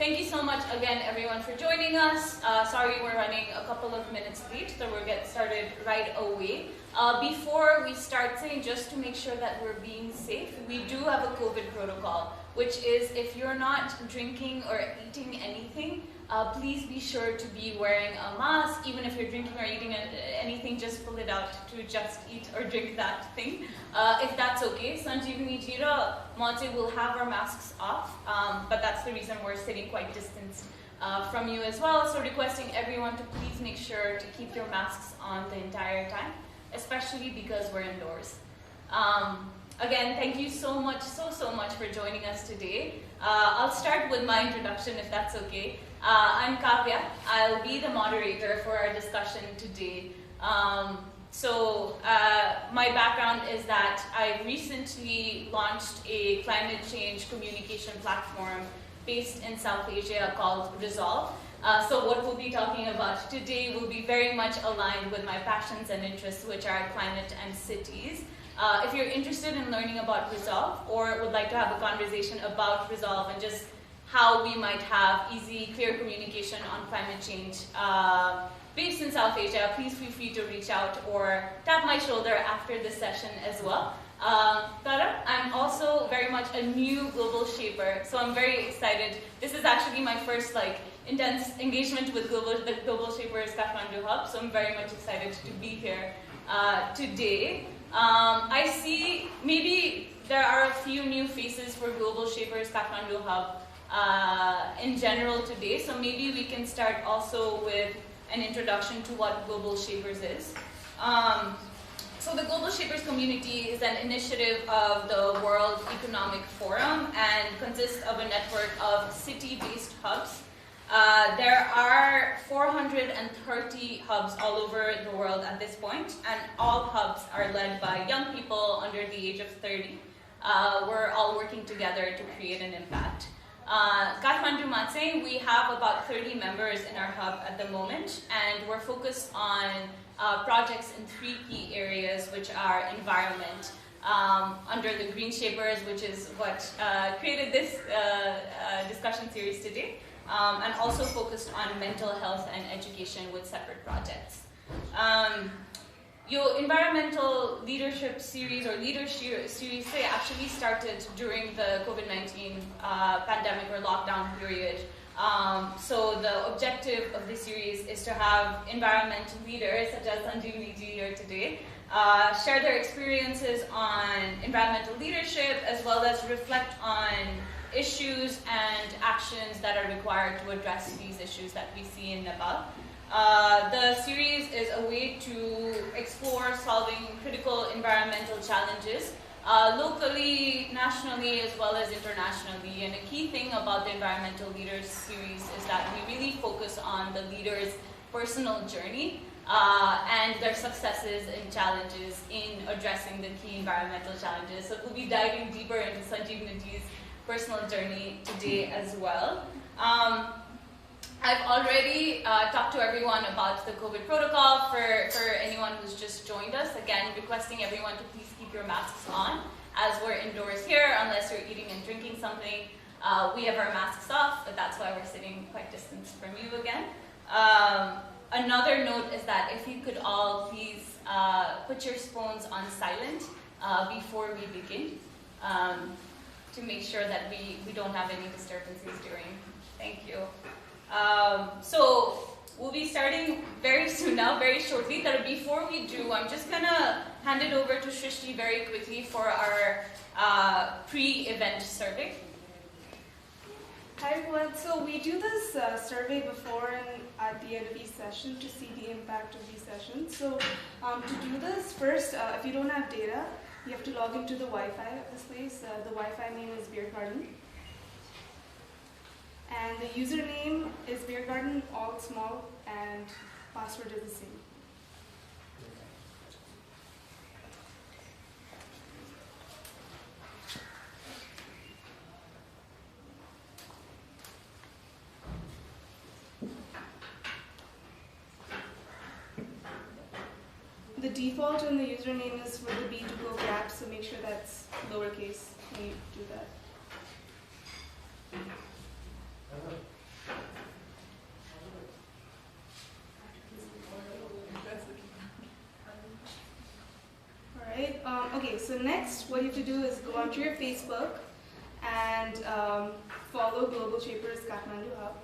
thank you so much again, everyone, for joining us. Sorry we're running a couple of minutes late, so we'll get started right away. Before we start, just to make sure that we're being safe, we do have a COVID protocol, which is if you're not drinking or eating anything, please be sure to be wearing a mask. Even if you're drinking or eating anything, just pull it out to just eat or drink that thing. If that's okay, Sanjeevani Jira, Monte will have our masks off, but that's the reason we're sitting quite distanced from you as well. So requesting everyone to please make sure to keep your masks on the entire time, especially because we're indoors. Again, thank you so much for joining us today. I'll start with my introduction, if that's okay. I'm Kavya. I'll be the moderator for our discussion today. My background is that I recently launched a climate change communication platform based in South Asia called Resolve. So what we'll be talking about today will be very much aligned with my passions and interests, which are climate and cities. If you're interested in learning about Resolve or would like to have a conversation about Resolve and just how we might have easy, clear communication on climate change based in South Asia, please feel free to reach out or tap my shoulder after this session as well. Tara, I'm also very much a new global shaper, so I'm very excited. This is actually my first intense engagement with the Global Shapers Kathmandu Hub, so I'm very much excited to be here today. I see maybe there are a few new faces for Global Shapers Kathmandu Hub in general today, so maybe we can start also with an introduction to what Global Shapers is. So the Global Shapers community is an initiative of the World Economic Forum and consists of a network of city-based hubs. There are 430 hubs all over the world at this point, and all hubs are led by young people under the age of 30. We're all working together to create an impact. Kathmandu Matse, we have about 30 members in our hub at the moment, and we're focused on projects in 3 key areas, which are environment, under the Green Shapers, which is what created this discussion series today, and also focused on mental health and education with separate projects. Your environmental leadership series or leadership series actually started during the COVID-19 pandemic or lockdown period. So the objective of this series is to have environmental leaders such as Sanjeevani ji here today share their experiences on environmental leadership as well as reflect on issues and actions that are required to address these issues that we see in Nepal. The series is a way to explore solving critical environmental challenges locally, nationally, as well as internationally. And a key thing about the Environmental Leaders series is that we really focus on the leaders' personal journey and their successes and challenges in addressing the key environmental challenges. So we'll be diving deeper into Sanjeevani's personal journey today as well. I've already talked to everyone about the COVID protocol. For anyone who's just joined us, again, requesting everyone to please keep your masks on as we're indoors here, unless you're eating and drinking something. We have our masks off, but that's why we're sitting quite distant from you again. Another note is that if you could all please put your phones on silent before we begin to make sure that we don't have any disturbances during. Thank you. So we'll be starting very soon now, very shortly. But before we do, I'm just going to hand it over to Shrishti very quickly for our pre-event survey. Hi everyone. So we do this survey before and at the end of each session to see the impact of these sessions. So to do this, first, if you don't have data, you have to log into the Wi-Fi of this place. The Wi-Fi name is Beer Garden. And the username is Beer Garden, all small, and password is the same. The default in the username is for the B2Go grab, so make sure that's lowercase when you do that. Okay, so next, what you have to do is go onto your Facebook and follow Global Shapers Kathmandu Hub.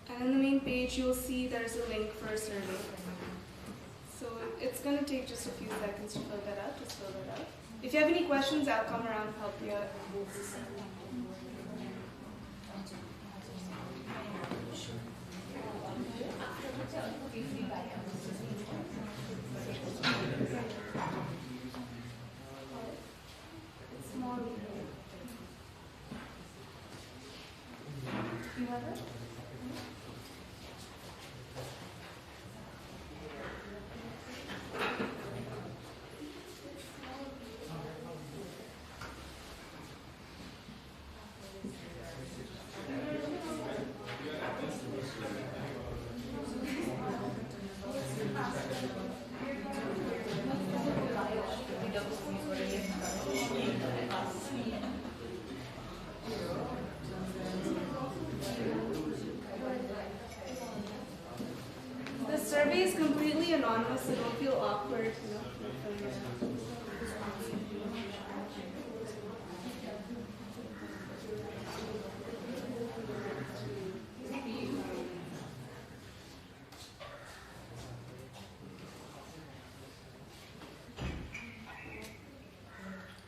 And in the main page, you'll see there's a link for a survey. So it's going to take just a few seconds to fill that out. Just fill that out. If you have any questions, I'll come around and help you out. You have it? The survey is completely anonymous, so don't feel awkward. You know,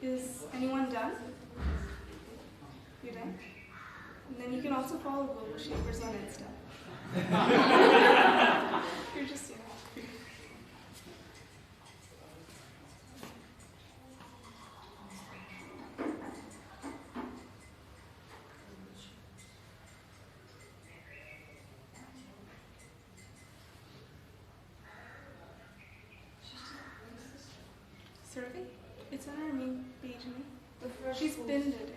Is anyone done? You're done? And then you can also follow Global Shapers on Insta. You're just, you know. Survey? It's on our main page, right? She's pinned it.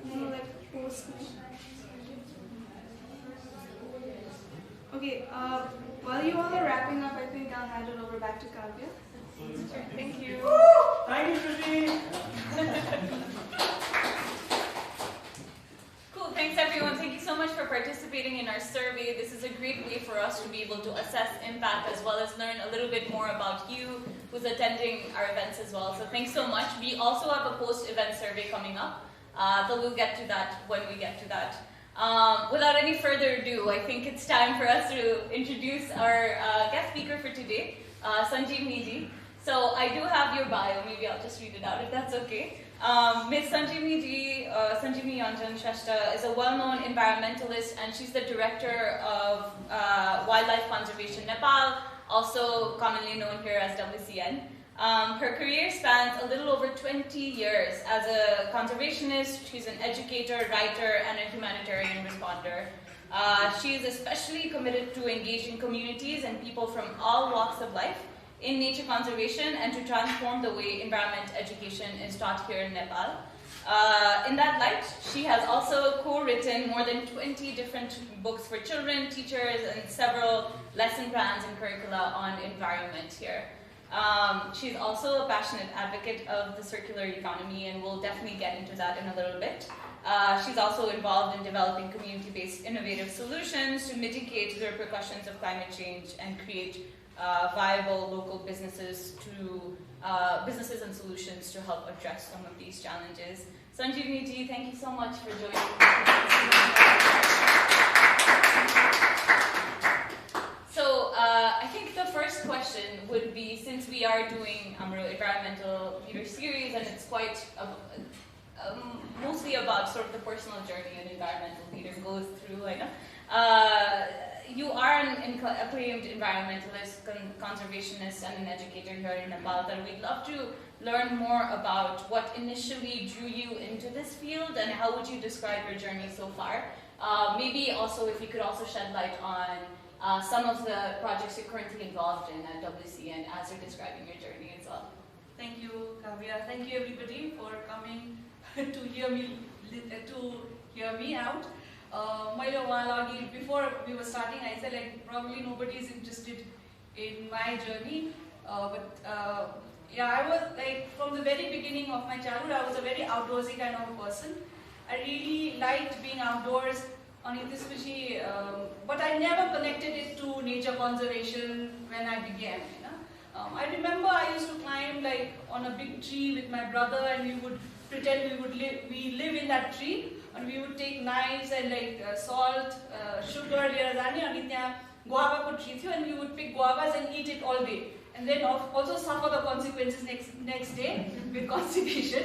No, like post. Okay, while you all are wrapping up, I think I'll hand it over back to Kavya. Thank you. Thank you, Shruti. Cool, thanks everyone. Thank you so much for participating in our survey. This is a great way for us to be able to assess impact as well as learn a little bit more about you who's attending our events as well. So thanks so much. We also have a post-event survey coming up. So we'll get to that when we get to that. Without any further ado, I think it's time for us to introduce our guest speaker for today, Sanjeevni ji. So I do have your bio, maybe I'll just read it out if that's okay. Ms. Sanjeevni ji, Sanjeevni Anjan Shrestha is a well-known environmentalist and she's the director of Wildlife Conservation Nepal, also commonly known here as WCN. Her career spans a little over 20 years as a conservationist. She's an educator, writer, and a humanitarian responder. She is especially committed to engaging communities and people from all walks of life in nature conservation and to transform the way environment education is taught here in Nepal. In that light, she has also co-written more than 20 different books for children, teachers, and several lesson plans and curricula on environment here. She's also a passionate advocate of the circular economy, and we'll definitely get into that in a little bit. She's also involved in developing community-based innovative solutions to mitigate the repercussions of climate change and create viable local businesses and solutions to help address some of these challenges. Sanjeevni ji, thank you so much for joining us. So I think the first question would be, since we are doing Amro Environmental Leader Series, and it's quite mostly about sort of the personal journey an environmental leader goes through, I know. You are an acclaimed environmentalist, conservationist, and an educator here in Nepal, and we'd love to learn more about what initially drew you into this field and how would you describe your journey so far. Maybe also if you could also shed light on some of the projects you're currently involved in at WCN as you're describing your journey as well. Thank you, Kavya. Thank you, everybody, for coming to hear me out. Before we were starting, I said like probably nobody is interested in my journey. Yeah, I was like from the very beginning of my childhood, I was a very outdoorsy kind of a person. I really liked being outdoors. But I never connected it to nature conservation when I began. I remember I used to climb like on a big tree with my brother, and we would pretend we live in that tree, and we would take knives and like salt, sugar, guava tree, and we would pick guavas and eat it all day, and then also suffer the consequences next day with constipation.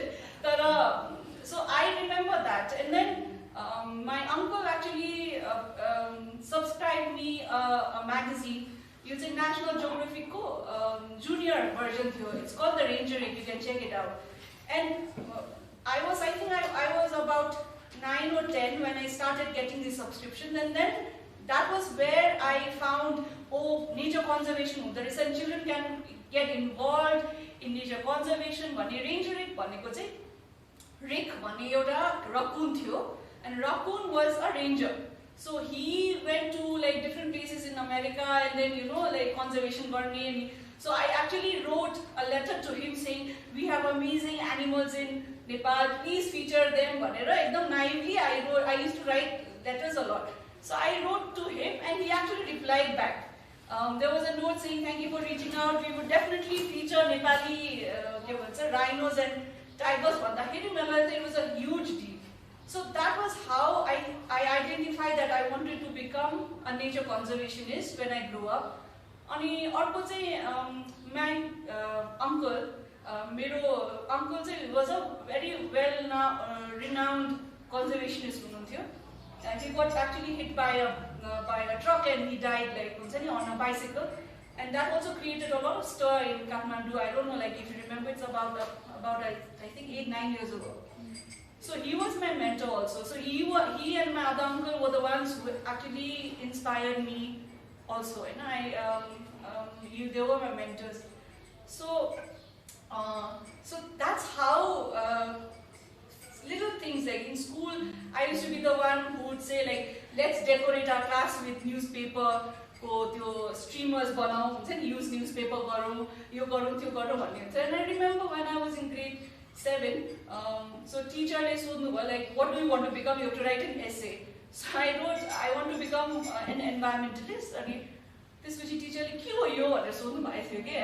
So I remember that, and then my uncle actually subscribed me a magazine using National Geographic junior version here. It's called The Ranger, you can check it out. And I think I was about 9 or 10 when I started getting the subscription, and then that was where I found, nature conservation, the research children can get involved in nature conservation. Ranger Rick raccoon थियो, and raccoon was a ranger. So he went to like different places in America, and then like conservation gardening. So I actually wrote a letter to him saying, we have amazing animals in Nepal, please feature them. Ekdam naively I used to write letters a lot. So I wrote to him, and he actually replied back. There was a note saying, thank you for reaching out, we would definitely feature Nepali rhinos and tigers. It was a huge deal. So that was how I identified that I wanted to become a nature conservationist when I grew up. And my uncle, was a very renowned conservationist. And he got actually hit by a truck, and he died on a bicycle. And that also created a lot of stir in Kathmandu. I don't know, if you remember, it's about I think 8-9 years ago. So he was my mentor also. So he and my other uncle were the ones who actually inspired me also. And they were my mentors. So that's how little things like in school, I used to be the one who would say let's decorate our class with newspaper. Streamers use newspaper and I remember when I was in grade 7, so teacher what do you want to become? You have to write an essay. So I wrote, I want to become an environmentalist. This teacher and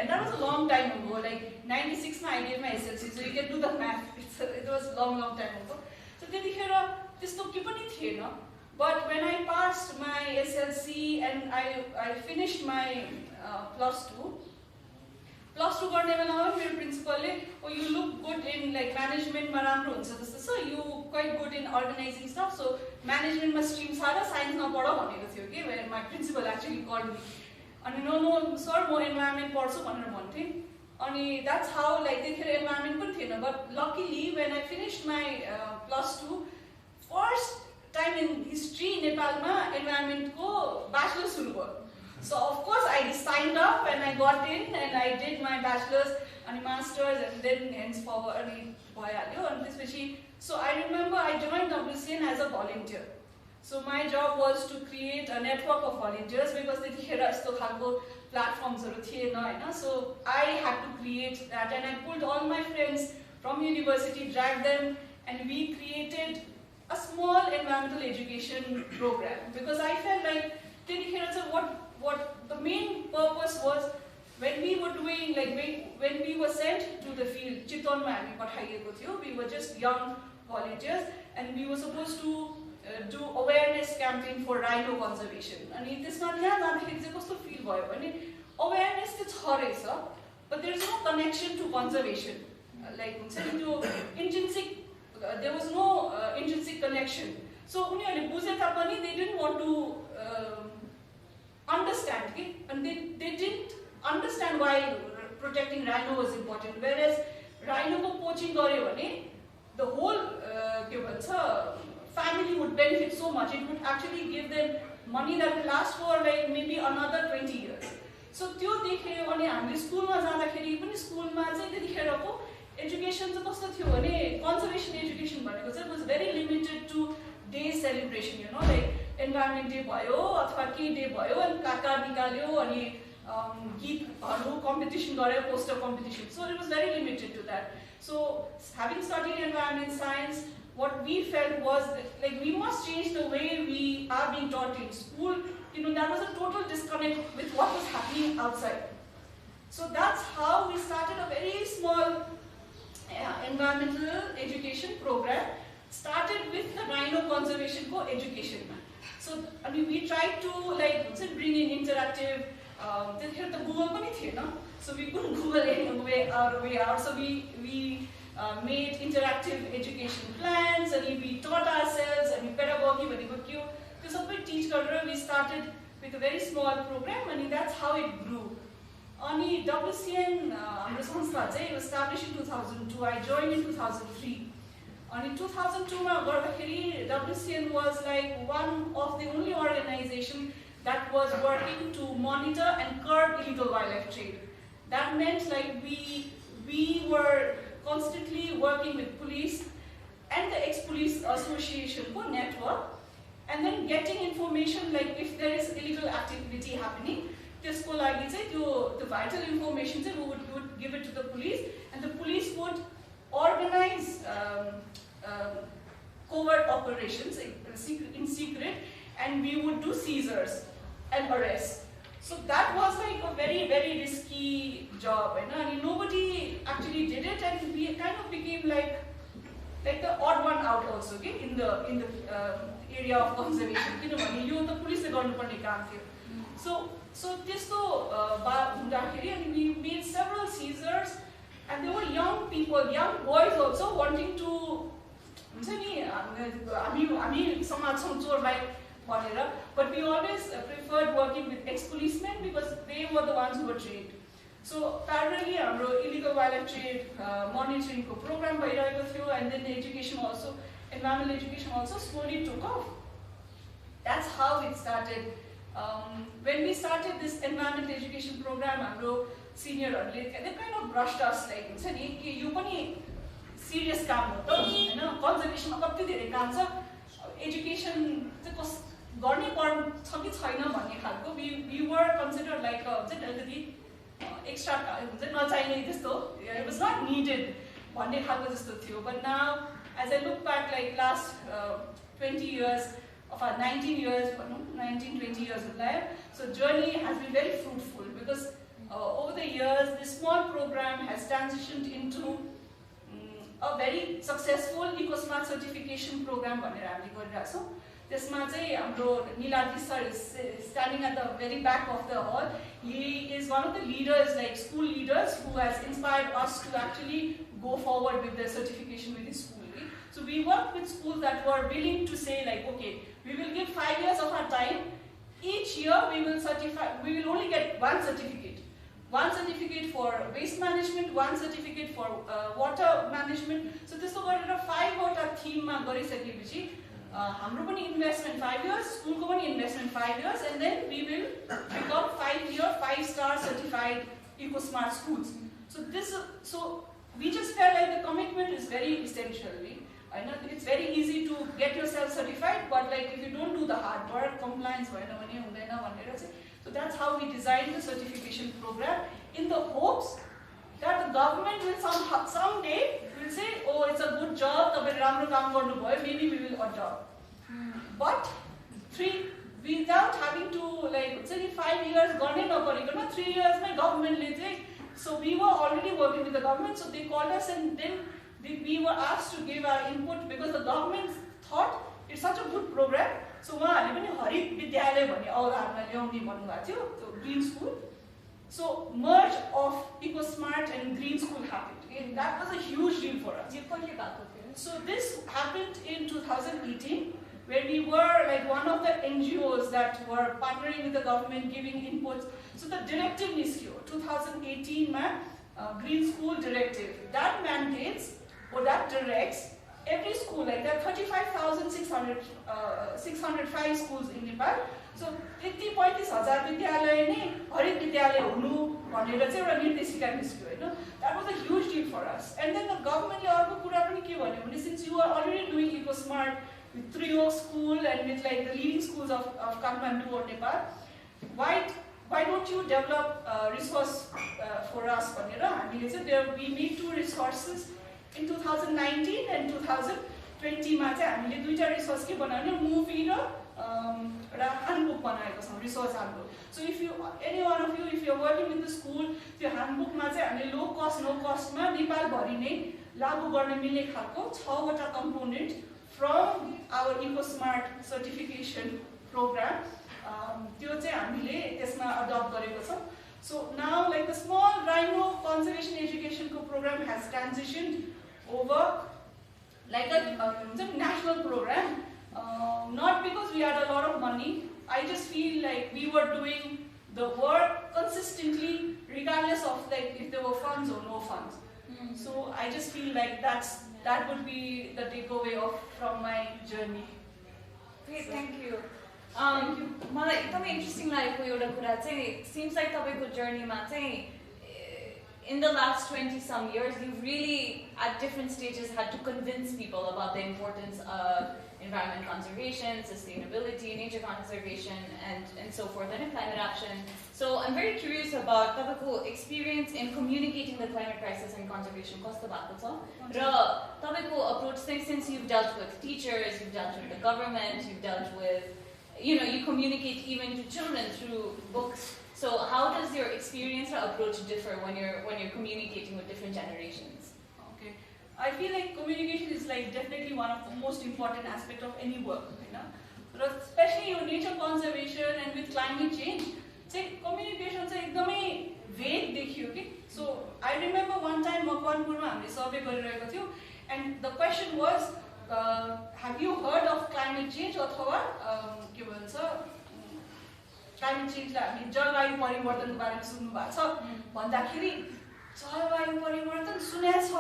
that was a long time ago, 96 I gave my SLC, so you can do the math. It was a long time ago. So this but when I passed my SLC and I finished my plus 2 गर्ने बेलामा मेरो प्रिन्सिपलले you look good in management मा राम्रो हुन्छ जस्तो छ, you quite good in organizing stuff, so management मा stream छ र science मा पढ भनेको थियो के, where my principal actually called me. अनि no sir म environment पढ्छु भनेर भन्थे. अनि that's how त्यतिखेर environment पनि थिएन, but luckily when I finished my plus 2, first time in history Nepalमा environment को bachelor सुरु भयो. So of course I signed up and I got in and I did my bachelor's and master's and then henceforward and so I remember I joined WCN as a volunteer. So my job was to create a network of volunteers because the platforms are so I had to create that and I pulled all my friends from university, dragged them, and we created a small environmental education program because I felt like what the main purpose was when we were doing when we were sent to the field, we were just young volunteers and we were supposed to do awareness campaign for rhino conservation. And this feel awareness is but there is no connection to conservation. There was no intrinsic connection. So they didn't want to understand it, and they didn't understand why protecting rhino was important. Whereas rhino ko poaching the whole family would benefit so much. It would actually give them money that will last for maybe another 20 years. So school education conservation education was very limited to day celebration, environment day bhayo athwa ke day bhayo and kaka nikalyo ani गीतहरू competition गरे poster competition so it was very limited to that so having studied environment science what we felt was like we must change the way we are being taught in school. There was a total disconnect with what was happening outside. So that's how we started a very small environmental education program. Started with the rhino conservation co-education. So we tried to bring in interactive. Here the Google pani thiyena, so we couldn't Google any way out. So we made interactive education plans and we taught ourselves and we pedagogy bhaneko ke ho tyo sabai teach garera we started with a very small program and that's how it grew. Ani WCN hamro संस्था चाहिँ established in 2002. I joined in 2003. And in 2002 ma garदाखेरि WCN was like one of the only organization that was working to monitor and curb illegal wildlife trade. That meant like we were constantly working with police and the ex-police association for network and then getting information like if there is illegal activity happening त्यसको लागि चाहिँ त्यो vital information चाहिँ we would give it to the police and the police would organize covert operations in secret and we would do seizures and arrests. So that was like a very, very risky job, and nobody actually did it, and we kind of became like the odd one out also, okay, in the area of conservation. The police garnu parne kaam thiyo. So testo hundakheri and we made several seizures, and there were young people, young boys also wanting to हुन्छ नि हामी समाज छौँ चोरलाई भनेर, but we always preferred working with ex-policemen because they were the ones who were trained. So parallelly हाम्रो illegal wildlife trade monitoring को program भइरहेको थियो and then the education also, environmental education also slowly took off. That's how it started. When we started this environmental education program, हाम्रो seniorहरूले they kind of brushed us like हुन्छ नि कि यो पनि serious काम हो त हैन, conservation मा कति धेरै काम छ, education चाहिँ गर्ने पर्छ कि छैन भन्ने खालको we were considered like चाहिँ अलिकति एक्स्ट्रा हुन्छ नचाहिने जस्तो, it was not needed भन्ने खालको जस्तो थियो. But now as I look back like last 20 years of our 19 years 19-20 years of life, so journey has been very fruitful because over the years this small program has transitioned into a very successful EcoSmart certification program भनेर हामीले गरिरहेको छौँ. त्यसमा चाहिँ हाम्रो Niladri sir is standing at the very back of the hall. He is one of the leaders, like school leaders, who has inspired us to actually go forward with the certification within school. So we work with schools that were willing to say like, okay, we will give 5 years of our time. Each year we will certify. We will only get one certificate. One certificate for waste management, one certificate for water management. So this is a 5-वटा theme मा गरिसकेपछि हाम्रो पनि investment 5 years, school को पनि investment 5 years, and then we will become 5-year 5-star certified EcoSmart schools. So we just felt like the commitment is very essential. I know it's very easy to get yourself certified, but like if you don't do the hard work, compliance भएन भने हुँदैन भनेर चाहिँ. So that's how we designed the certification program in the hopes that the government will someday will say, oh, it's a good job, तपाईले राम्रो काम गर्नुभयो, maybe we will adopt. But without having to like say 5 years गर्ने नपरिकन 3 years मै government ले चाहिँ, so we were already working with the government, so they called us and then we were asked to give our input because the government thought it's such a good program. So उहाँहरूले पनि हरित विद्यालय भन्ने अवधारणा ल्याउने भन्नुभएको थियो, so green school. So merge of EcoSmart and green school happened. And that was a huge deal for us. So this happened in 2018, where we were like one of the NGOs that were partnering with the government, giving inputs. So the directive is here, 2018 Green School Directive. That mandates or that directs every school, like there are 35,605 schools in Nepal. So 35,000 विद्यालय नै हरित विद्यालय हुनु भनेर चाहिँ एउटा निर्देशिका निस्क्यो हैन. That was a huge deal for us. And then the government ले अर्को कुरा पनि के भन्यो भने since you are already doing EcoSmart with Trio School and with like the leading schools of Kathmandu or Nepal, why why don't you develop resource for us भनेर हामीले चाहिँ we made 2 resources in 2019 and 2020 मा चाहिँ हामीले दुईटा resource के बनाउने movie र एउटा ह्यान्डबुक बनाएको छौँ resource handbook so if you any one of you if you working with the school त्यो ह्यान्डबुकमा चाहिँ हामीले लो कस्ट नो कस्टमा नेपालभरि नै लागू गर्न मिल्ने खालको 6 वटा component from our eco smart certification program त्यो चाहिँ हामीले त्यसमा अडप्ट गरेको छौँ so now like the small rhino conservation एजुकेसनको program has transitioned over like a national program, not because we had a lot of money. I just feel like we were doing the work consistently, regardless of like if there were funds or no funds. So I just feel like that would be the takeaway from my journey. Great, thank you. मलाई एकदमै interesting लागेको एउटा कुरा चाहिँ seems like तपाईँको जर्नीमा चाहिँ in the last 20 some years, you've really, at different stages, had to convince people about the importance of environment conservation, sustainability, nature conservation, and so forth, and climate action. So I'm very curious about तपाईँको experience in communicating the climate crisis and conservation. कस्तो भएको छ र तपाईँको approach चाहिँ since you've dealt with teachers, you've dealt with the government, you've dealt with, you communicate even to children through books. So how does your experience or approach differ when you're communicating with different generations? Okay, I feel like communication is like definitely one of the most important aspect of any work, but especially in nature conservation and with climate change, say communication चाहिँ एकदमै vague देखियो के. So I remember one time मकवानपुरमा हामीले सर्वे गरिरहेको थियौ and the question was have you heard of climate change अथवा के भन्छ climate change लाई हामी जलवायु परिवर्तनको बारेमा सुन्नु भएको छ भन्दाखेरि जलवायु परिवर्तन सुनेको छ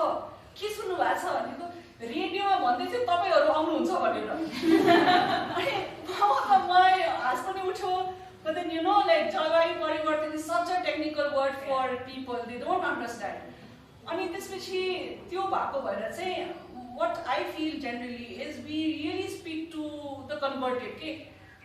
के सुन्नु भएको छ भनेको रेडियोमा भन्दै थियो तपाईहरु आउनुहुन्छ भनेर अनि मलाई हाँस पनि उठ्यो but then like जलवायु परिवर्तन is such a technical word for people, they don't understand अनि त्यसपछि त्यो भएको भएर चाहिँ what I feel generally is we really speak to the converted के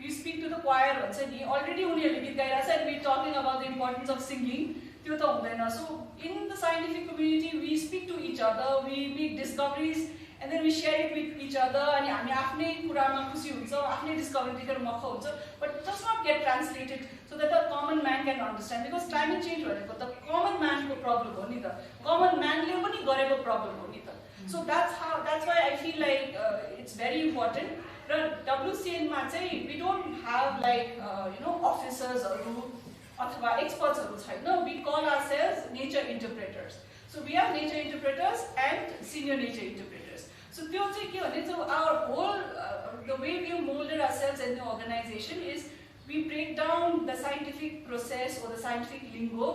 we speak to the choir भन्छ नि already उनीहरुले गीत गाइरहेछ and we talking about the importance of singing त्यो त हुँदैन so in the scientific community we speak to each other we make discoveries and then we share it with each other अनि हामी आफ्नै कुरामा खुसी हुन्छौं आफ्नै डिस्कभरी देखेर मख हुन्छ but it does not get translated so that the common man can understand because climate change भनेको त common man को प्रब्लम हो नि त common man ले पनि गरेको प्रब्लम हो नि त so that's why I feel like it's very important raw WCN मा चाहिँ we don't have like officers अथवा experts छैन we call ourselves nature interpreters so we are nature interpreters and senior nature interpreters so त्यो चाहिँ के भने चाहिँ our whole the way we molded ourselves in the organization is we break down the scientific process or the scientific lingo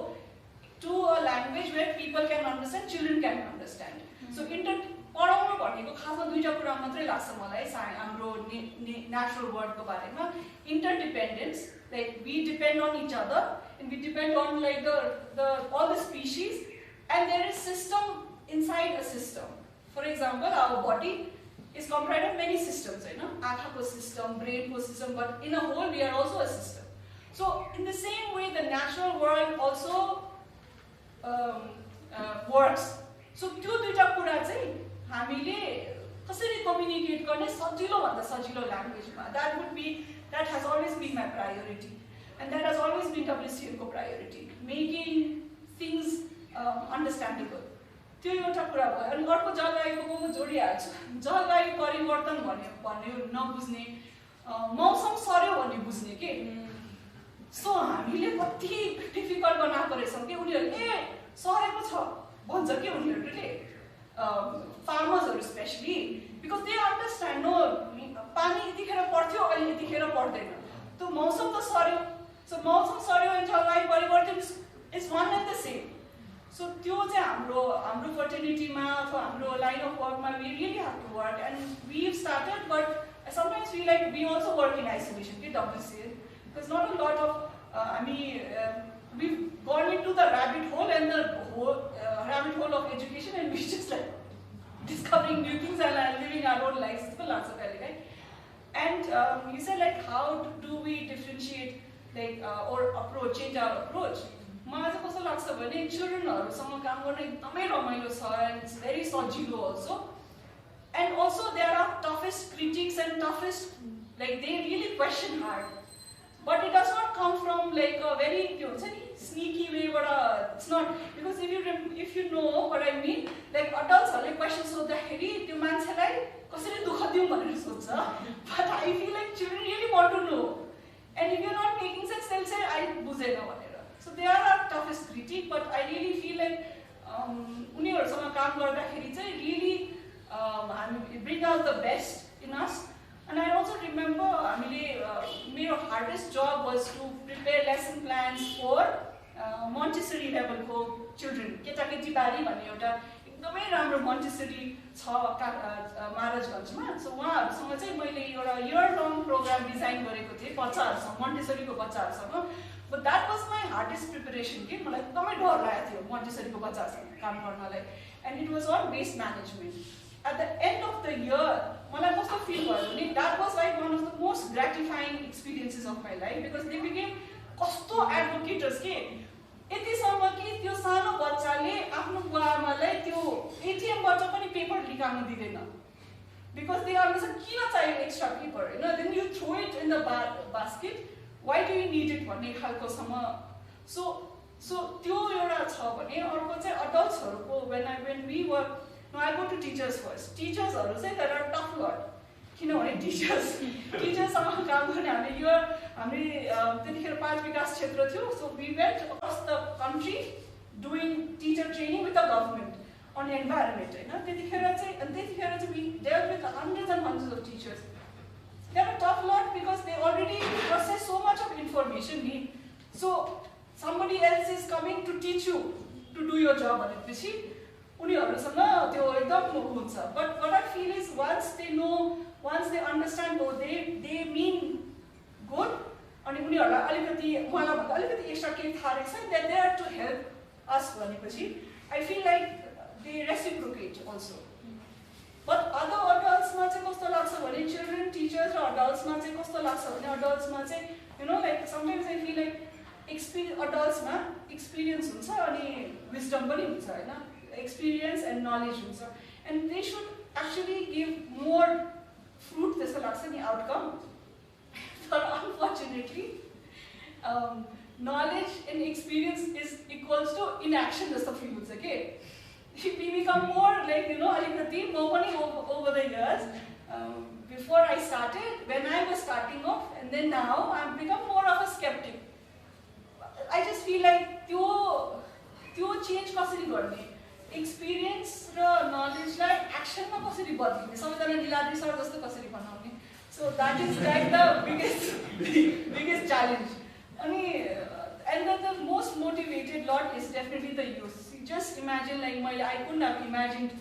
to a language where people can understand children can understand so पढाउनु भनेको खासमा दुईटा कुरा मात्रै लाग्छ मलाई हाम्रो natural वर्ल्डको बारेमा interdependence like we depend on each other and we depend on like the all the species and there is system inside a system for example our body is comprised of many systems आँखाको system brain को system but in a whole we are also a system so in the same way the natural world also works so त्यो दुईटा कुरा चाहिँ हामीले कसरी communicate गर्ने सजिलो भन्दा सजिलो ल्याङ्ग्वेजमा that has always been my priority and that has always been WCN को priority making things understandable त्यो एउटा कुरा भयो अनि अर्को जलवायुको म जोडिहाल्छु जलवायु परिवर्तन भन्ने नबुझ्ने मौसम सर्यो भन्ने बुझ्ने के सो हामीले कति डिफिकल्ट बनाएको रहेछौँ कि उनीहरूले सरेको छ भन्छ के उनीहरूले farmers especially because they understand no पानी यतिखेर पर्थ्यो अहिले यतिखेर पर्दैन त्यो मौसम त सर्यो so मौसम सर्यो अनि जलवायु परिवर्तन is one and the same so त्यो चाहिँ हाम्रो फर्टिलिटीमा अथवा हाम्रो लाइन अफ वर्कमा we really have to work and we've started but sometimes we like we also work in isolation के WCN there's not a lot of we've gone into the rabbit hole and the whole rabbit hole of education and we just like discovering new things and living our own lives and you said like how do we differentiate like or approach, change our approach. मलाई चाहिँ कस्तो लाग्छ भने चिल्ड्रेनहरुसँग काम गर्न एकदमै रमाइलो छ and it's very सजिलो also. And also there are toughest critics and toughest, like they really question hard. But it does not come from like a very sneaky way, but it's not, because if you know what I mean, like adults are like questions so the heavy to manselai kasari dukha diu bhanera socha, but I feel like children really want to know. And if you're not making sense, they'll say I buzhaina bhanera. So they are our toughest critic, but I really feel like उनीहरुसँग काम गर्दाखेरि चाहिँ really bring out the best in us. And I also remember my hardest job was to prepare lesson plans for Montessori level for children. Ketaketi Bari भन्ने एउटा एकदमै राम्रो Montessori छ महाराजगञ्जमा. So उहाँहरुसँग चाहिँ मैले एउटा year long program design गरेको थिएँ बच्चाहरुसँग, Montessori को बच्चाहरुसँग. But that was my hardest preparation के मलाई एकदमै डर लागेको थियो Montessori को बच्चाहरुसँग काम गर्नलाई. And it was on waste management. At the end of the year, मलाई कस्तो feel भयो भने that was like one of the most gratifying experiences of my life, because they became कस्तो advocates के यतिसम्म कि त्यो सानो बच्चाले आफ्नो बुवाआमालाई त्यो ATM बाट पनि पेपर निकाल्न दिदैन, because they understand किन चाहियो extra paper, then you throw it in the basket, why do you need it भन्ने खालकोसम्म. So त्यो एउटा छ भने अर्को चाहिँ adultsहरुको when we were, no, I go to teachers first. Teachers are a tough lot. Teachers सँग काम गर्ने त्यतिखेर 5 विकास क्षेत्र थियो. So we went across the country doing teacher training with the government on the environment. त्यतिखेर चाहिँ we dealt with hundreds and hundreds of teachers. They are a tough lot because they already process so much of information. So somebody else is coming to teach you to do your job. उनीहरुसँग त्यो एकदम हुन्छ. But what I feel is once they understand, they mean good, अनि उनीहरुलाई अलिकति मलाई भन्दा अलिकति extra के थाहा रहेछ, that they are to help us भनेपछि I feel like they reciprocate also. But other adults मा चाहिँ कस्तो लाग्छ भने children, teachers र adults मा चाहिँ कस्तो लाग्छ भने adults मा चाहिँ like sometimes I feel like adults मा experience हुन्छ अनि wisdom पनि हुन्छ हैन, experience and knowledge हुन्छ, and they should actually give more fruit त्यस्तो लाग्छ नि outcome. But unfortunately knowledge and experience is equals to inaction जस्तो feel हुन्छ के. We become more like अलिकति म पनि over the years, before I started, when I was starting off, and then now I've become more of a skeptic. I just feel like त्यो change कसरी गर्ने, experience र knowledge लाई action मा कसरी बदलिने, सबैजना लीलाद्री sir जस्तो कसरी बनाउने. So that is like the biggest challenge. And then the most motivated lot is definitely the youth. Just imagine, like I couldn't have imagined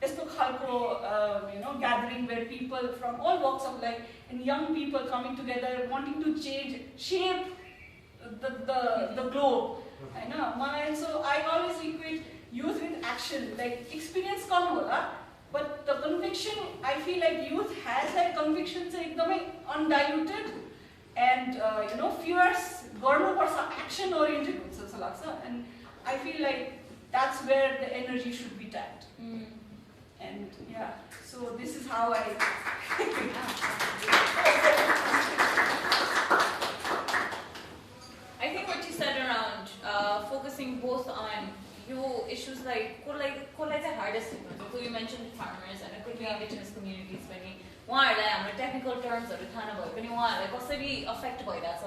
यस्तो खालको gathering where people from all walks of life and young people coming together wanting to shape the globe. So I always equate youth with action, like experience कम होला, but the conviction, I feel like youth has that conviction चाहिँ एकदमै undiluted and fierce, गर्नुपर्छ, action oriented हुन्छ जस्तो लाग्छ, and I feel like that's where the energy should be tapped. And yeah, so this is how I think what you said around focusing both on issues like the hardest thing. So you mentioned farmers and it could be indigenous communities when उहाँहरुलाई technical terms थाहा नभए पनि उहाँहरुलाई कसरी affect भइरहेछ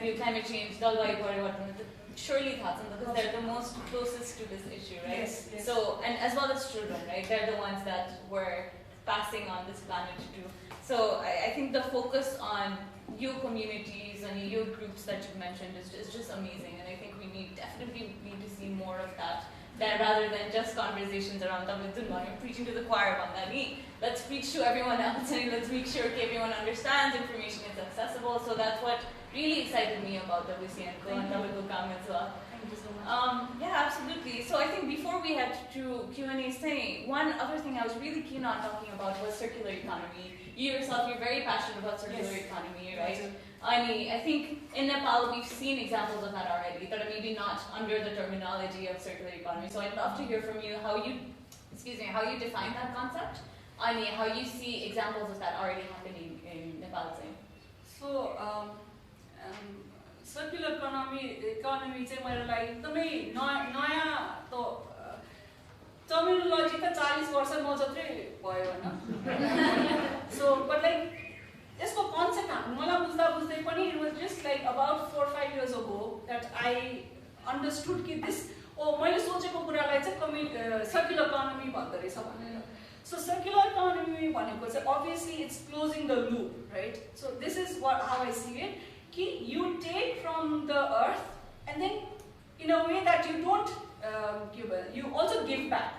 यो climate change, जलवायु परिवर्तन surely थाहा छ because they're the most closest to this issue, right? Yes. So, and as well as children, right? They're the ones that we're passing on this planet to. So I think the focus on youth communities and youth groups that you mentioned is just amazing, and I think we definitely need to see more of that rather than just conversations around preaching to the choir on that. Let's preach to everyone else and let's make sure everyone understands information is accessible. So that's what really excited me about WCNCO and WCOCAM as well. Thank you so much. Yeah, absolutely. So I think before we head to Q&A, one other thing I was really keen on talking about was circular economy. You yourself, you're very passionate about circular economy, right? I think in Nepal we've seen examples of that already, that are maybe not under the terminology of circular economy. So I'd love to hear from you how you define that concept, and how you see examples of that already happening in Nepal. So circular economy चाहिँ मेरो लागि एकदमै नयाँ त terminology त 40 वर्ष म जत्रै भयो हैन सो बट लाइक यसको कन्सेप्ट मलाई बुझ्दै पनि it was just like about 4-5 years ago that I understood कि this मैले सोचेको कुरालाई चाहिँ circular economy भन्दो रहेछ भनेर. So circular economy भनेको चाहिँ obviously it's closing the loop, right? So this is how I see it. Ki you take from the earth and then in a way that you don't give, you also give back.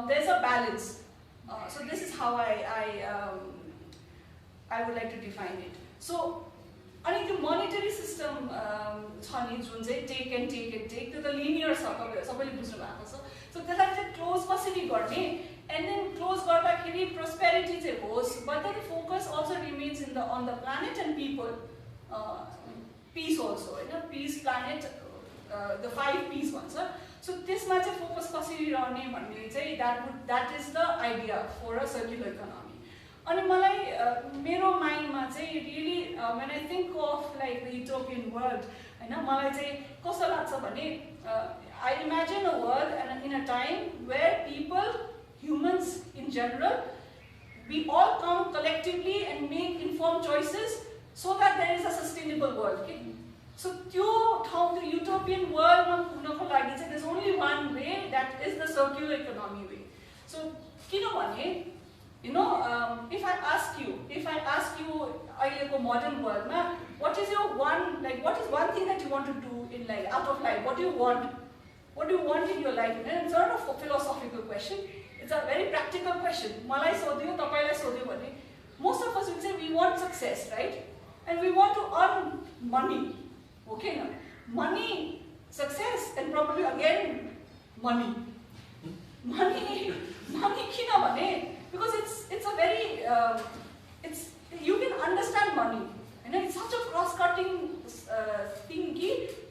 There's a balance. So this is how I would like to define it. So अनि त्यो monetary system छ नि जुन चाहिँ take and take त्यो त linear छ सबैले बुझ्नु भएको छ. So त्यसलाई चाहिँ close कसरी गर्ने and then close गर्दाखेरि prosperity चाहिँ होस्, but then the focus also remains on the planet and people. Peace also, right? Peace, planet, the 5 P's ones. So this much focus कसरी रहने भन्ने चाहिँ that is the idea for a circular economy. अनि मलाई मेरो माइन्डमा चाहिँ really when I think of like the utopian world, हैन मलाई चाहिँ कस्तो लाग्छ भने I imagine a world and in a time where people, humans in general, we all come collectively and make informed choices so that there is a sustainable world. Okay? So the utopian world there's only one way, that is the circular economy way. So if I ask you a modern world, what is one thing that you want to do in life, out of life? What do you want? What do you want in your life? And it's not a philosophical question. It's a very practical question. Most of us would say we want success, right? And we want to earn money. Okay, now money, success, and probably again money. Money, because it's a very you can understand money. And it's such a cross-cutting thing.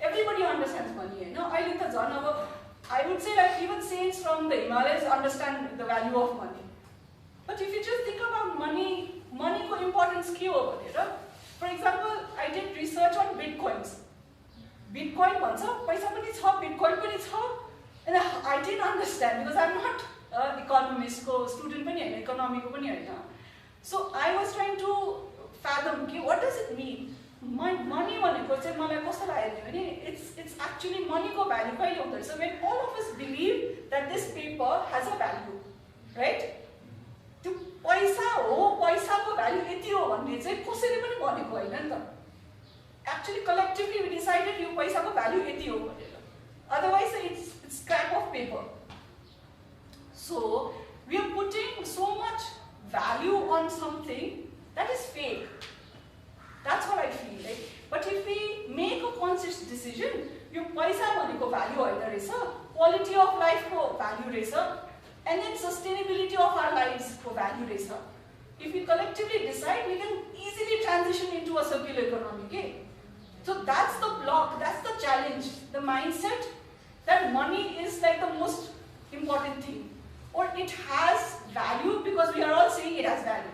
Everybody understands money. I would say like even saints from the Himalayas understand the value of money. But if you just think about money ko importance ke ho bhanera. For example, I did research on bitcoins. Bitcoin bhancha, paisa pani cha, bitcoin pani cha. And I didn't understand because I'm not an economist ko student pani haina, economy ko pani haina. So I was trying to fathom what does it mean? Money bhaneko chai malai kasto लाग्यो भने it's actually money ko value kaile hunदो रहेछ. When all of us believe that this paper has a value, right? त्यो पैसा हो, पैसाको value यति हो भन्ने चाहिँ कसैले पनि भनेको हैन नि त. Actually collectively we decided यो पैसाको भ्यालु यति हो भनेर. Otherwise it's scrap of paper. So we are putting so much value on something that is fake. That's what I feel like. But if we make a conscious decision, यो पैसा भनेको value हैन रहेछ, quality of life को value रहेछ, and then sustainability of our lives for value raise. If we collectively decide, we can easily transition into a circular economy. Okay? So that's the block, that's the challenge, the mindset that money is like the most important thing. Or it has value because we are all saying it has value.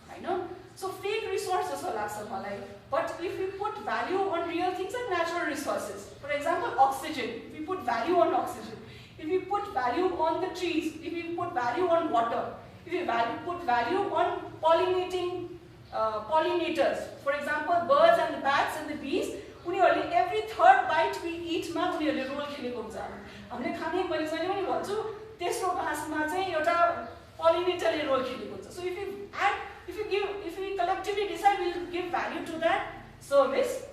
I know. So fake resources are like, but if we put value on real things like natural resources, for example, oxygen, if we put value on oxygen, if we put value on the trees, if we put value on water, if we put value on pollinators, for example, birds and the bats and the bees, every third bite we eat, role खेलेको हुन्छ. हामीले खाने मैले जहिले पनि भन्छु तेस्रो घाँसमा चाहिँ एउटा pollinatorले role खेलेको हुन्छ. So if we collectively decide we'll give value to that service,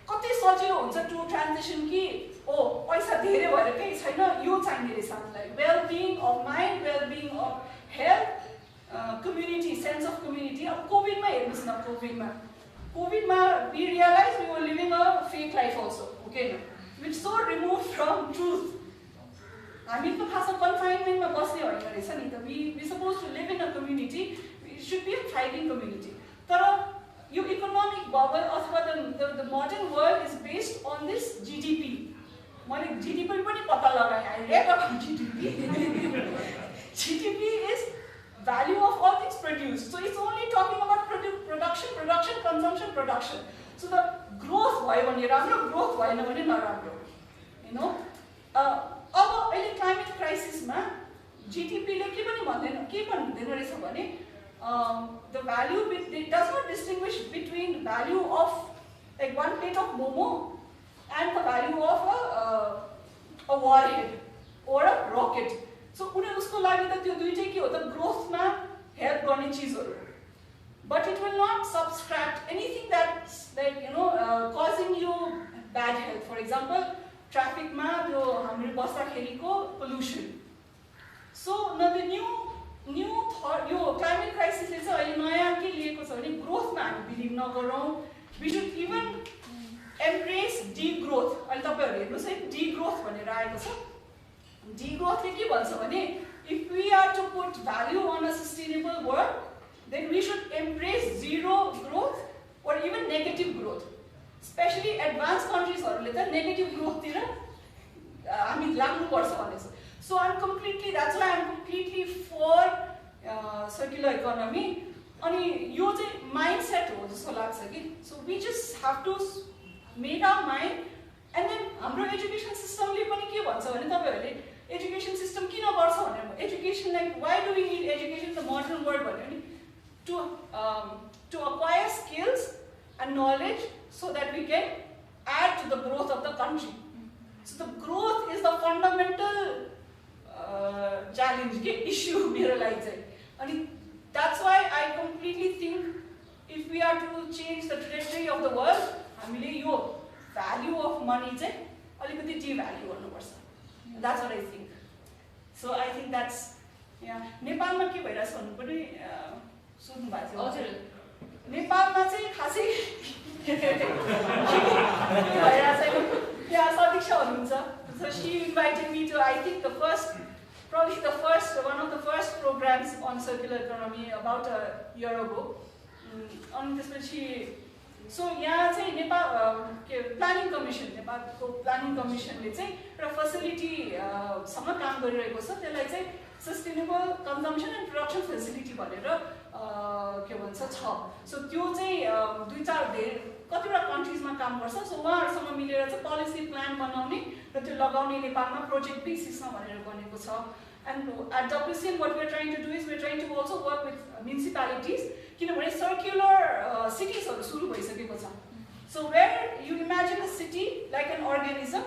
कति सजिलो हुन्छ to transition कि पैसा धेरै भएर केही छैन, यो चाहिने रहेछ हामीलाई. Well-being of mind, well-being of health, community, sense of community. अब कोभिडमा हेर्नुस् न, कोभिडमा we realized we were living a fake life also. Okay, no? Which is so removed from truth. हामी त खासमा कन्फाइनमेन्टमा बस्ने होइन रहेछ नि त. We supposed to live in a community. It should be a thriving community. तर यो इकोनोमिक bubble अथवा the modern world is based on this GDP. मैले GDP पनि पत्ता लगाएँ. I read about GDP. GDP is value of all things produced. So it's only talking about production, consumption. So the growth भयो भने राम्रो, growth भएन भने नराम्रो. You know? अब अहिले climate crisis मा GDP ले के पनि भन्दैन रहेछ भने the value it does not distinguish between value of like one plate of momo and the value of a warhead or a rocket. So उसको लागि त त्यो दुईटै के हो त growth मा help गर्ने चीजहरु. But it will not subtract anything that's like causing you bad health. For example, traffic ma त्यो हामीले बस्दाखेरिको pollution. So now the new thought yo climate crisis ले चाहिँ अहिले नयाँ के लिएको छ भने growth मा हामी believe नगरौँ. We should even embrace degrowth. अहिले तपाईहरु हेर्नुस् है degrowth भनेर आएको छ. Degrowth ले के भन्छ भने if we are to put value on a sustainable world, then we should embrace zero growth or even negative growth. Especially advanced countries हरुले त negative growth तिर हामी लाग्नु पर्छ भन्ने छ. So that's why I'm completely for circular economy. अनि यो चाहिँ mindset हो जस्तो लाग्छ कि. So we just have to make our mind, and then हाम्रो education system ले पनि के भन्छ भने तपाईहरुले education system किन गर्छ भनेर education like why do we need education in the modern world भन्यो नि to acquire skills and knowledge so that we can add to the growth of the country. So the growth is the fundamental challenge issue मेरो लागि चाहिँ. अनि that's why I completely think if we are to change the trajectory of the world, हामीले यो value of money चाहिँ अलिकति devalue गर्नुपर्छ. That's what I think. So I think that's नेपालमा के भइरहेछ भन्नु पनि सोध्नु भएको थियो. नेपालमा चाहिँ खासै भइरहेछ छैन. यहाँ समीक्षा हुनुहुन्छ. So she invited me to, I think one of the first programs on circular economy about a year ago. अनि त्यसपछि so यहाँ चाहिँ नेपाल प्लानिङ कमिसन नेपालको प्लानिङ कमिसनले चाहिँ एउटा फेसिलिटी सँग काम गरिरहेको छ. त्यसलाई चाहिँ sustainable consumption end production facility भनेर के भन्छ छ. सो त्यो चाहिँ कतिवटा कन्ट्रिजमा काम गर्छ. सो उहाँहरुसँग मिलेर चाहिँ पोलिसी प्लान बनाउने र त्यो लगाउने नेपालमा प्रोजेक्ट बेसिसमा भनेर बनेको छ. And at WCN what we are trying to do is we are trying to also work with municipalities किनभने circular cities हरु सुरु भइसकेको छ. So where you imagine a city like an organism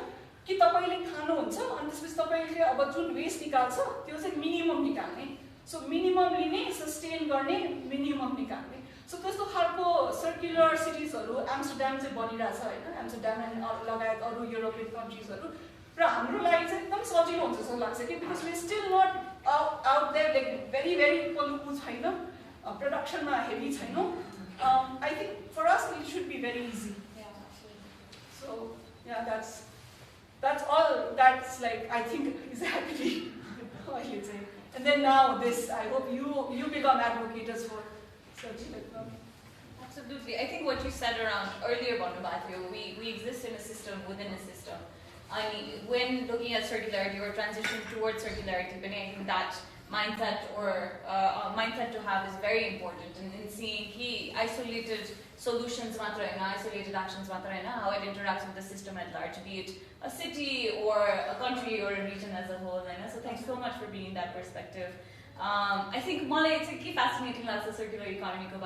कि तपाईले खानुहुन्छ अनि त्यसपछि तपाईले अब जुन वेस्ट निकाल्छ त्यो चाहिँ मिनिमम निकाल्ने. सो मिनिमम लिने सस्टेन गर्ने मिनिमम निकाल्ने. सो त्यस्तो खालको सर्कुलर सिटीजहरु एम्स्टर्डम चाहिँ बनिरहेछ हैन. एम्स्टर्डम एन्ड लगायत अरु युरोपियन कन्ट्रीजहरु र हाम्रो लागि चाहिँ एकदम सजिलो हुन्छ जस्तो लाग्छ कि because we still not out there like very pollute छैन, प्रोडक्सनमा हेभी छैन. I think for us it should be very easy. So yeah that's all that's like I think is happening. And then now this, I hope you become advocates for circular economy. Absolutely. I think what you said around earlier about Matthew, we exist in a system within a system. I mean, when looking at circularity or transition towards circularity, but I think that mindset or mindset to have is very important in seeing key isolated solutions, isolated actions, how it interacts with the system at large, be it a city or a country or a region as a whole. So thanks so much for being that perspective. I think it's a fascinating circular economy. A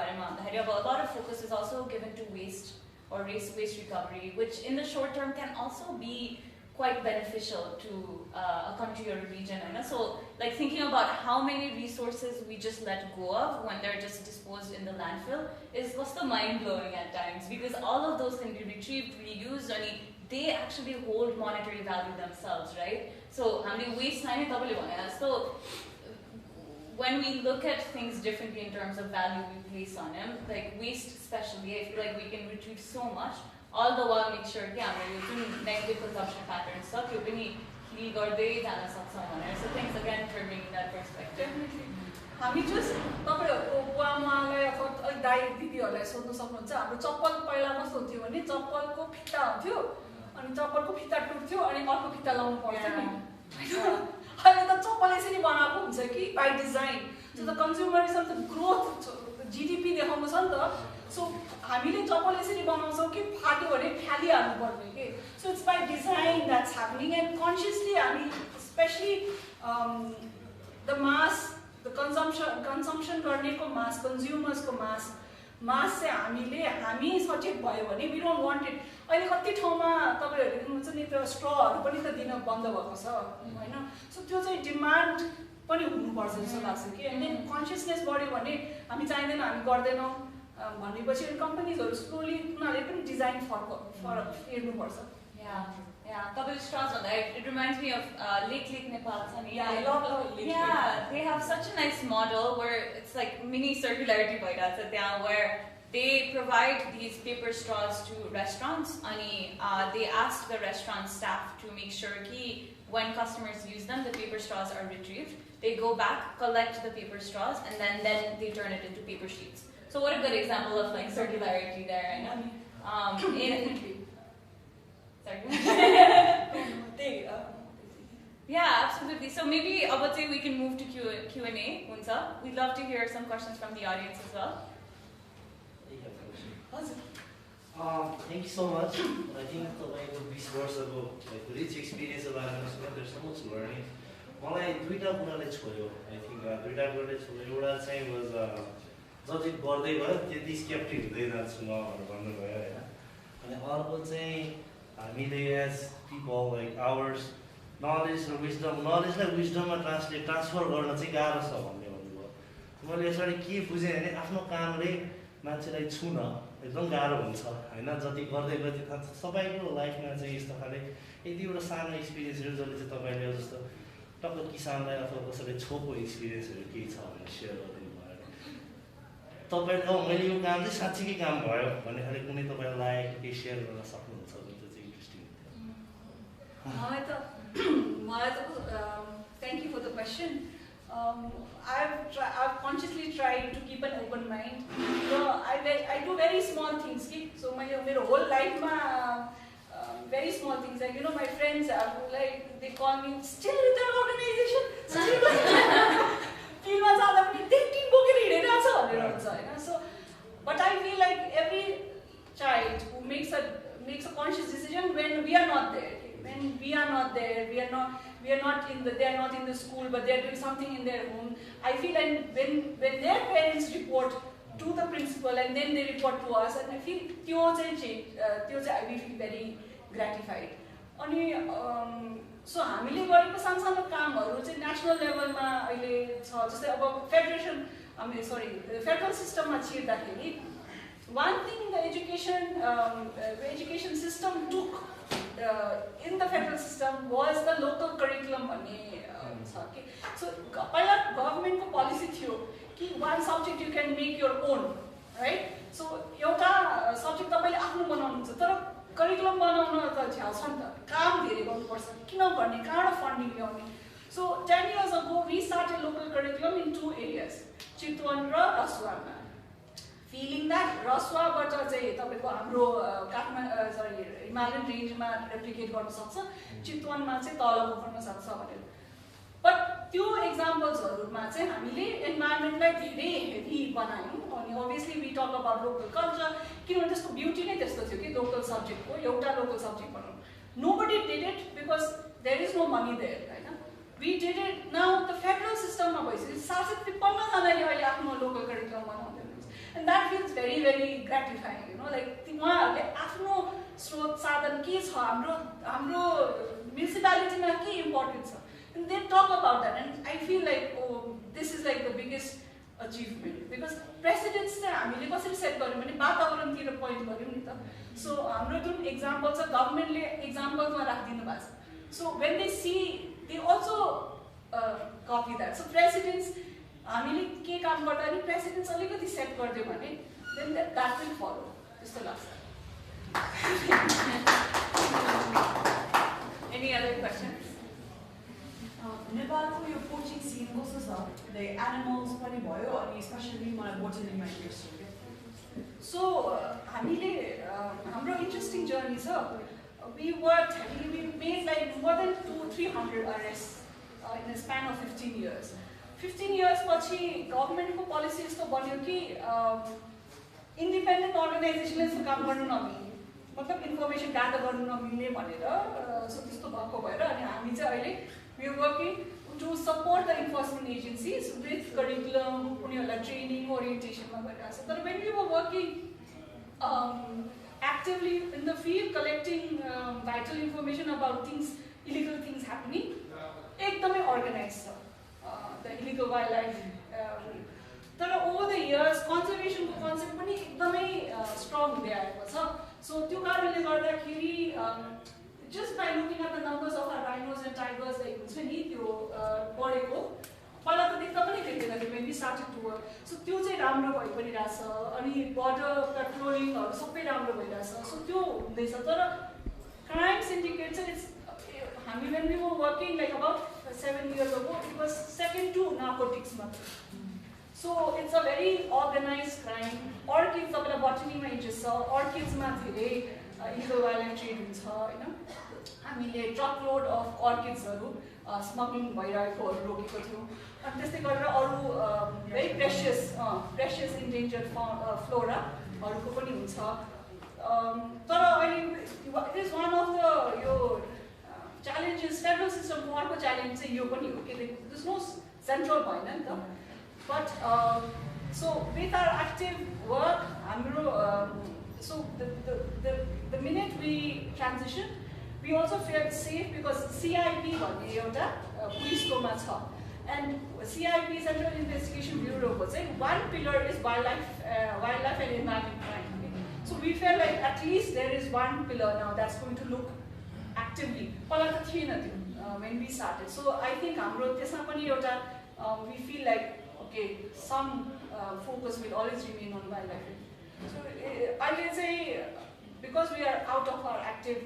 lot of focus is also given to waste or waste recovery, which in the short term can also be quite beneficial to a country or a region. So like thinking about how many resources we just let go of when they're just disposed in the landfill is just mind-blowing at times, because all of those can be retrieved, reused, and they actually hold monetary value themselves, right? So waste so when we look at things differently in terms of value we place on them, like waste especially, I feel like we can retrieve so much, all the while make sure negative consumption patterns so thanks again for bringing that perspective. Definitely. हामी just तपाईँहरूको बुवामालाई अथवा अलिक दाइ दिदीहरूलाई सोध्नु सक्नुहुन्छ हाम्रो चप्पल पहिला कस्तो हुन्थ्यो भने चप्पलको फिता हुन्थ्यो अनि चप्पलको फिता टुट्थ्यो अनि अर्को फिता लाउनु पर्थ्यो नि अहिले त चप्पल यसरी बनाएको हुन्छ कि बाई डिजाइन सो द कन्ज्युमरिजम त ग्रोथ जिडिपी देखाउनु छ नि त सो हामीले चप्पल यसरी बनाउँछौँ कि फाट्यो भने फालिहाल्नु पर्ने कि so it's by design that's happening and consciously हामी especially the mass the consumption गर्नेको मास कन्ज्युमर्सको मास चाहिँ हामी सचेत भयो भने वी डोन्ट वान्ट इट अहिले कति ठाउँमा तपाईँहरूले देख्नुहुन्छ नि त्यो स्ट्रहरू पनि त दिन बन्द भएको छ होइन सो त्यो चाहिँ डिमान्ड पनि हुनुपर्छ जस्तो लाग्छ कि एन्ड देन कन्सियसनेस बढ्यो भने हामी चाहिँदैन हामी गर्दैनौँ भनेपछि कम्पनीजहरू स्लोली उनीहरूले पनि डिजाइन हेर्नुपर्छ Double straws on that. It reminds me of Lake Nepal. Yeah, I love Lake. Yeah, they have such a nice model where it's like mini circularity by that, where they provide these paper straws to restaurants. And they ask the restaurant staff to make sure that when customers use them, the paper straws are retrieved. They go back, collect the paper straws, and then they turn it into paper sheets. So what a good example of like circularity there. Definitely. Sorry. Yeah, absolutely. So maybe I would say we can move to Q&A. We'd love to hear some questions from the audience as well. Thank you so much. I think like 20 years ago, like rich experience about there's so much learning. मलाई दुईटा कुराले छोयो I think दुईटा कुराले छोयो एउटा चाहिँ was जति गर्दै गयो त्यति स्केप्टिक हुँदै जान्छु म भनेर भन्नुभयो हैन अनि अर्को चाहिँ हामीले as people like ours knowledge र नलेजलाई विजडममा ट्रान्सफर गर्न चाहिँ गाह्रो छ भन्ने भन्नुभयो मैले यसरी के बुझेँ भने आफ्नो कामले मान्छेलाई छुन एकदम गाह्रो हुन्छ हैन जति गर्दै गयो त्यो सबैको लाइफमा चाहिँ यस्तो खाले यति एउटा सानो एक्सपिरियन्सहरु जसले चाहिँ तपाईले जस्तो टक्क किसानलाई अथवा कसैले छोको एक्सपिरियन्सहरु के छ भनेर शेयर गरिदिनु भयो तपाईले मैले यो काम चाहिँ साच्चै काम भयो भन्ने खाले कुनै तपाईलाई लागेको के शेयर गर्न सक्नुहुन्छ भने त्यो चाहिँ इन्ट्रेस्टिङ हुन्छ thank you for the question. I've consciously tried to keep an open mind. I do very small things. So my whole life very small things, like my friends are like they call me still with that organization, still so but I feel like every child who makes a conscious decision when we are not there, they are not in the school but they are doing something in their home. I feel like when their parents report to the principal and then they report to us, and I feel I feel very gratified. So हामीले गरेको सानसानो कामहरु चाहिँ national लेभलमा अहिले छ जस्तै अब federal सिस्टममा छिर्दाखेरि one thing the education system took in the federal system was the local curriculum भन्ने छ के so पहिला गभर्नमेन्टको पोलिसी थियो कि one subject you can make your own, right? So एउटा सब्जेक्ट तपाईले आफ्नो बनाउनुहुन्छ तर करिकुलम बनाउन त झ्याउ छ नि त काम धेरै गर्नुपर्छ किन गर्ने कहाँबाट फन्डिङ ल्याउने सो 10 years ago we started local curriculum in 2 areas, Chitwan raw रसुवामा, feeling that रसुवाबाट चाहिँ तपाईको हाम्रो हिमालयन रेन्जमा रेप्लिकेट गर्न सक्छ, चितवनमा चाहिँ तल पुग्न सक्छ भनेर. बट त्यो एक्जाम्पल्सहरुमा चाहिँ हामीले एन्भाइरनमेन्टलाई धेरै हेभी बनायौं अनि obviously we talk about local culture किनभने त्यसको ब्युटी नै त्यस्तो थियो कि लोकल सब्जेक्टको एउटा लोकल सब्जेक्ट बनाउनु. Nobody did it because there is no money there, हैन. We did it now the federal system मा भइसक्यो 750 जनाले अहिले आफ्नो लोकल करिकुलम बनाउँदै हुनुहुन्छ and that feels very very gratifying, like उहाँहरुले आफ्नो स्रोत साधन के छ हाम्रो म्युनिसिपालिटीमा के इम्पोर्टेन्ट छ and they talk about that and I feel like this is like the biggest achievement because precedents चाहिँ हामीले कसरी सेट गर्यौं भने वातावरणतिर पोइन्ट गर्यौं नि त. सो हाम्रो जुन एक्जाम्पल छ गभर्नमेन्टले एक्जाम्पलमा राखिदिनु भएको छ. So when they see they also copy that. So precedents हामीले के काम गर्दा नि precedents अलिकति सेट गर्दियौ भने then that will follow. त्यस्तो लाग्छ. Any other questions? नेपालको यो कोचिङ सिन कस्तो छ? लाइक एनिमल्स पनि भयो अनि स्पेसली मलाई बोटनीमा इन्ट्रेस्ट छ क्या। सो हामीले हाम्रो इन्ट्रेस्टिङ जर्नी छ। We worked, we made like more than 200-300 arrests in a span of 15 years. 15 years पछि गभर्मेन्टको पोलिसी यस्तो बन्यो कि इन्डिपेन्डेन्ट अर्गनाइजेसनले यस्तो काम गर्नु नमिल्ने, मतलब इन्फर्मेसन ग्यादर गर्नु नमिल्ने भनेर सो त्यस्तो भएको भएर अनि हामी चाहिँ अहिले we are working to support the enforcement agencies with curriculum, उनीहरूलाई ट्रेनिङ ओरिएन्टेसनमा भइरहेको छ। तर when we were working actively in the field collecting vital information about things, illegal things happening, एकदमै organized छ the illegal wildlife. तर over the years conservation को concept पनि एकदमै strong हुँदै आएको छ। So त्यो कारणले गर्दाखेरि just by looking at the numbers of our rhinos and tigers like हुन्छ नि त्यो बढेको पहिला त देख्दा पनि देख्दैन थियो when we started to work. So त्यो चाहिँ राम्रो भइ पनि रहेछ अनि border patrolling सबै राम्रो भइरहेछ। So त्यो हुँदैछ तर crime syndicate चाहिँ हामी when we were working like about 7 years ago it was second to narcotics मात्र। So it's a very organized crime. Orchids तपाईलाई botany-मा इन्ट्रेस्ट छ, orchids-मा धेरै illegal wildlife trade हुन्छ हैन। हामीले ट्रकलोड अफ अर्किड्सहरू स्मगलिङ भइरहेकोहरू रोकेको थियौँ अनि त्यस्तै गरेर अरू भेरी प्रेसियस इन्डेन्जर्ड फ्लोराहरूको पनि हुन्छ। तर अहिले it is one of the yo challenges federal सिस्टमको अर्को च्यालेन्ज चाहिँ यो पनि हो कि दिस नो सेन्ट्रल भएन नि त। But so with our active work हाम्रो so the minute we transition we also felt safe because CIB भन्ने एउटा पुलिसकोमा छ and CIB Central Investigation Bureau को चाहिँ one pillar is wildlife and environment crime. So we felt like at least there is one pillar now that's going to look actively. पहिला त थिएन त्यो when we started. So I think हाम्रो त्यसमा पनि एउटा we feel like okay some focus will always remain on wildlife. So अहिले चाहिँ because we are out of our active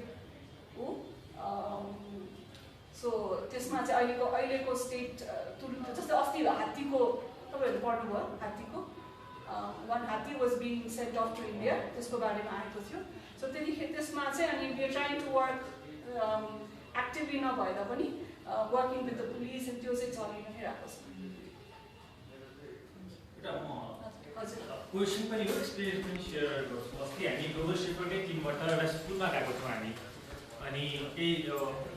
so त्यसमा चाहिँ अहिलेको स्टेट तुलना जस्तै अस्ति हात्तीको तपाईहरुले पढ्नुभयो हात्तीको one हात्ती was being sent off to India त्यसको बारेमा आएको थियो। So त्यतिखेर त्यसमा चाहिँ अनि we are trying to work actively नभएर पनि working with the police and त्यो चाहिँ चलि नै रहेको छ। क्वेसन पनि हो एक्सपिरियन्स पनि सेयर गर्छु। अस्ति हामी ग्लोबल शेफरकै टिमबाट एउटा स्कुलमा गएको थियौँ हामी अनि केही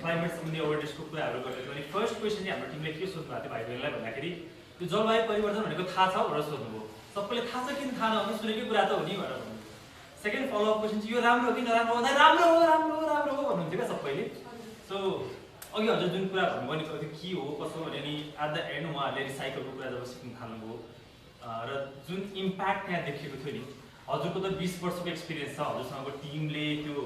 क्लाइमेट सम्बन्धी अवेरनेसको कुराहरू गर्दै थियौँ। अनि फर्स्ट क्वेसन चाहिँ हाम्रो टिमले के सोध्नु भएको थियो भाइ बहिनीलाई भन्दाखेरि त्यो जलवायु परिवर्तन भनेको थाहा छ भनेर सोध्नुभयो। सबैले थाहा छ किन थाहा नहुने सुनेकै कुरा त हो नि भनेर भन्नु। सेकेन्ड फलोअप क्वेसन चाहिँ यो राम्रो हो कि नराम्रो हो? राम्रो हो राम्रो हो राम्रो हो भन्नुहुन्थ्यो क्या सबैले। सो अघि हजुर जुन कुरा भन्नुभयो नि त्यो के हो कसो भने नि एट द एन्ड उहाँहरूले रिसाइकलको कुरा जब सिक्नु थाल्नुभयो र जुन इम्प्याक्ट त्यहाँ देखेको थियो नि हजुरको त 20 वर्षको एक्सपिरियन्स छ हजुरसँगको टिमले त्यो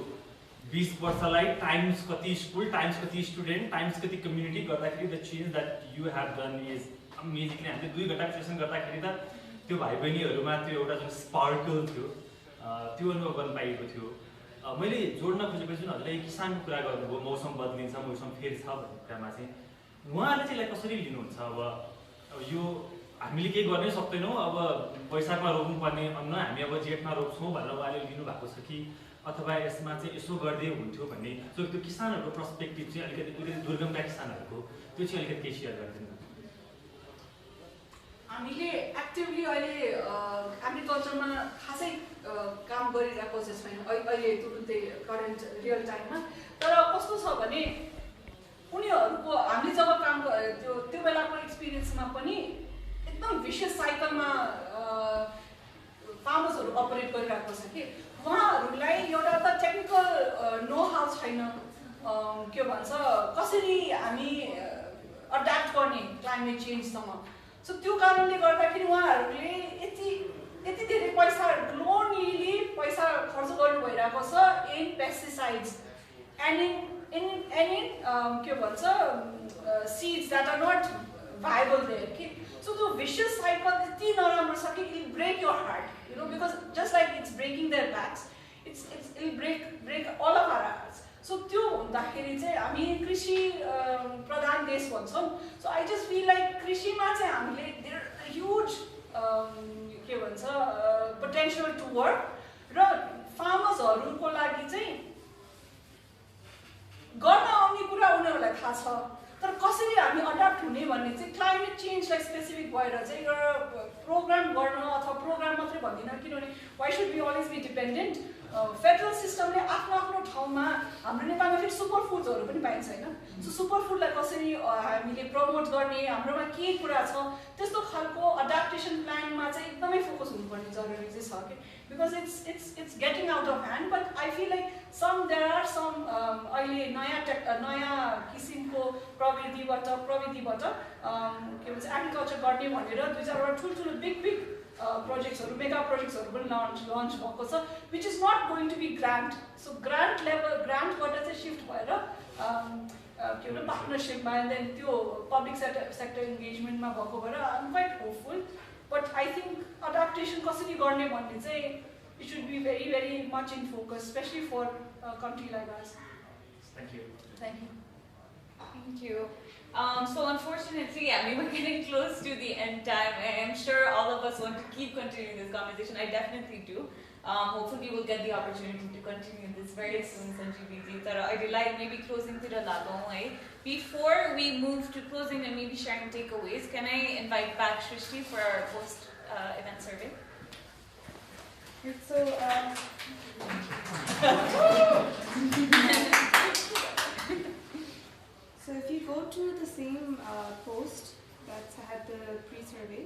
20 वर्षलाई टाइम्स कति स्कुल टाइम्स कति स्टुडेन्ट टाइम्स कति कम्युनिटी गर्दाखेरि the change that you have done is amazingly. हामीले 2 घण्टा सेसन गर्दाखेरि त त्यो भाइ बहिनीहरूमा त्यो एउटा जुन स्पार्कल थियो त्यो अनुभव गर्न पाइएको थियो। मैले जोड्न खोजेको जुन हजुरले किसानको कुरा गर्नुभयो मौसम बदलिन्छ मौसम फेरि छ भन्ने कुरामा चाहिँ उहाँले चाहिँ यसलाई कसरी लिनुहुन्छ? अब यो हामीले केही गर्नै सक्दैनौँ अब वैशाखमा रोप्नुपर्ने अन्न हामी अब जेठमा रोप्छौँ भनेर उहाँले लिनुभएको छ कि अथवा यसमा चाहिँ यसो गर्दै हुन्थ्यो भन्ने सो त्यो किसानहरूको पर्सपेक्टिभ चाहिँ अलिकति दुर्गमका किसानहरूको त्यो चाहिँ अलिकति केही सेयर गरिदिनु। हामीले एक्टिभली अहिले एग्रिकल्चरमा खासै काम गरिरहेको चाहिँ छैन अहिले तुरुन्तै करेन्ट रियल टाइममा। तर कस्तो छ भने उनीहरूको हामीले जब काम त्यो बेलाको एक्सपिरियन्समा पनि एकदम विशेष साइकलमा फार्मर्सहरू अपरेट गरिरहेको छ कि उहाँहरूलाई एउटा त टेक्निकल नो हाउ छैन के भन्छ कसरी हामी अड्याप्ट गर्ने क्लाइमेट चेन्जसँग। सो त्यो कारणले गर्दाखेरि उहाँहरूले यति धेरै पैसा ग्लोनली पैसा खर्च गर्नु भइरहेको छ इन पेस्टिसाइड्स एन्ड इन के भन्छ seeds that are not viable there कि। So the vicious cycle is नराम्रो छ कि it will break your heart, you know, because just like it's breaking their backs, it'll break all of our hearts. सो त्यो हुँदाखेरि चाहिँ हामी कृषि प्रधान देश भन्छौँ सो आई जस्ट फिल लाइक कृषिमा चाहिँ हामीले देयर ह्युज के भन्छ पोटेन्सियल टु वर्क र फार्मर्सहरूको लागि चाहिँ गर्न आउने कुरा उनीहरूलाई थाहा छ तर कसरी हामी अडाप्ट हुने भन्ने चाहिँ क्लाइमेट चेन्जलाई स्पेसिफिक भएर चाहिँ एउटा प्रोग्राम गर्न अथवा प्रोग्राम मात्रै भन्दिनँ किनभने why should be always be dependent federal सिस्टमले आफ्नो आफ्नो ठाउँमा हाम्रो नेपालमा फेरि सुपर फुड्सहरू पनि पाइन्छ होइन सो सुपर फुडलाई कसरी हामीले प्रमोट गर्ने हाम्रोमा के कुरा छ त्यस्तो खालको अडाप्टेसन प्लानमा चाहिँ एकदमै फोकस हुनुपर्ने जरुरी चाहिँ छ कि because it's getting out of hand but I feel like there are some अहिले नयाँ किसिमको प्रविधिबाट के भन्छ एग्रिकल्चर गर्ने भनेर 2-4वटा ठुल्ठुलो बिग प्रोजेक्ट्सहरू मेगा प्रोजेक्ट्सहरू पनि लन्च भएको छ which is not going to be grant so ग्रान्टबाट चाहिँ सिफ्ट भएर के भन्छ पार्टनरसिपमा एन्ड देन त्यो पब्लिक सेक्टर इन्गेजमेन्टमा भएको भएर I am quite hopeful but I think adaptation कसरी गर्ने भन्ने चाहिँ it should be very very much in focus especially for country like us. Thank you. Thank you. Thank you. So unfortunately, yeah, we were getting close to the end time. I am sure all of us want to keep continuing this conversation. I definitely do. Hopefully, we'll get the opportunity to continue this very soon, Sanjeev. But I'd like maybe closing to the way. Before we move to closing and maybe sharing takeaways, can I invite back Shrishti for our post-event survey? So, so if you go to the same post that's had the pre-survey,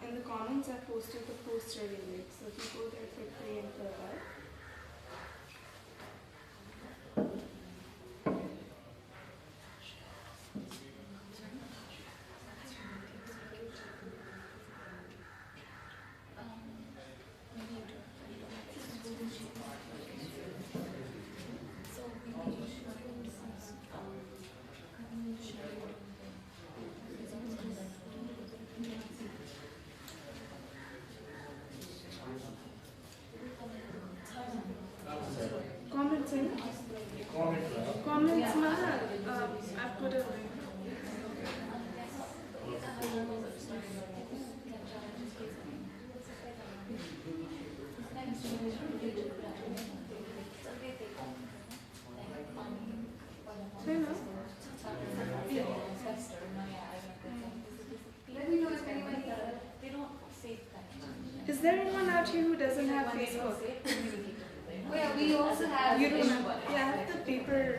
in the comments I've posted the post-survey link. So if you go there quickly and fill it out. Comments ma I've put a link. Is there anyone out here who doesn't have Facebook? Well, we also have. You don't have. Yeah, I have the paper.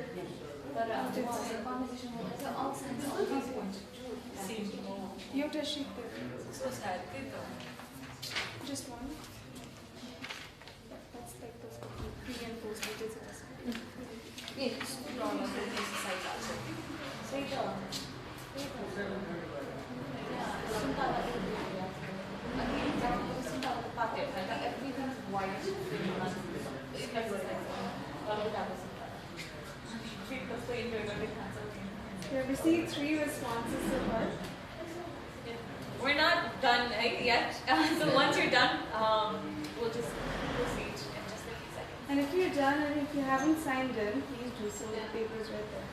You have to sheet paper. So sad. Just one. That's like those pre and post pages. Yes. We have received 3 responses so far. We're not done yet. So once you're done, we'll just proceed in just a few seconds. And if you're done and if you haven't signed in, please do so. The paper is right there.